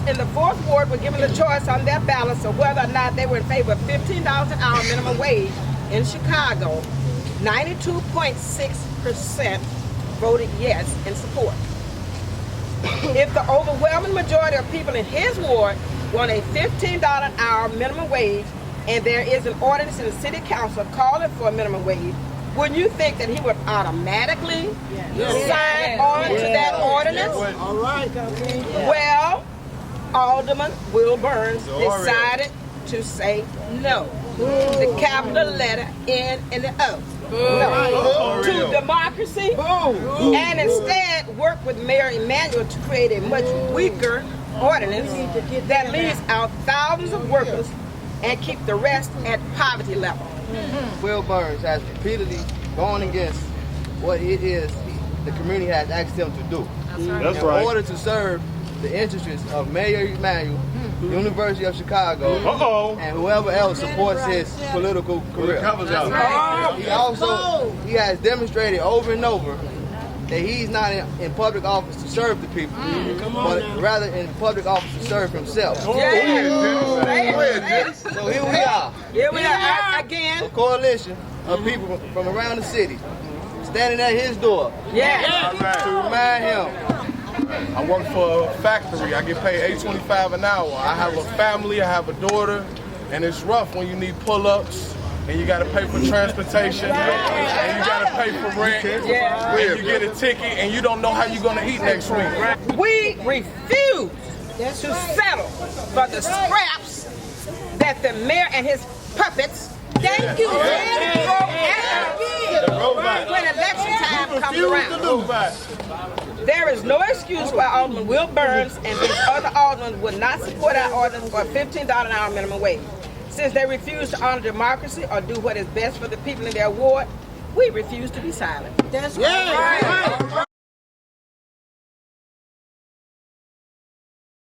in the 4th Ward were given the choice on their ballots of whether or not they were in favor of $15 an hour minimum wage in Chicago, 92.6% voted yes in support. If the overwhelming majority of people in his ward want a $15 an hour minimum wage, and there is an ordinance in the city council calling for a minimum wage, wouldn't you think that he would automatically sign on to that ordinance? All right. Well, Alderman Will Burns decided to say no. The capital letter N and the O. No. To democracy, and instead work with Mayor Emanuel to create a much weaker ordinance that leaves out thousands of workers and keep the rest at poverty level. Will Burns has repeatedly gone against what it is the community has asked him to do. That's right. In order to serve the interests of Mayor Emanuel, University of Chicago, and whoever else supports his political career. He has demonstrated over and over that he's not in public office to serve the people, but rather in public office to serve himself. So here we are. Here we are again. A coalition of people from around the city standing at his door to remind him. I work for a factory. I get paid $8.25 an hour. I have a family, I have a daughter, and it's rough when you need pull-ups, and you gotta pay for transportation, and you gotta pay for rent, and you get a ticket, and you don't know how you're gonna eat next week. We refuse to settle for the scraps that the mayor and his puppets when election time comes around. There is no excuse why Alderman Will Burns and these other aldermen would not support our ordinance for a $15 an hour minimum wage. Since they refuse to honor democracy or do what is best for the people in their ward, we refuse to be silent. That's right.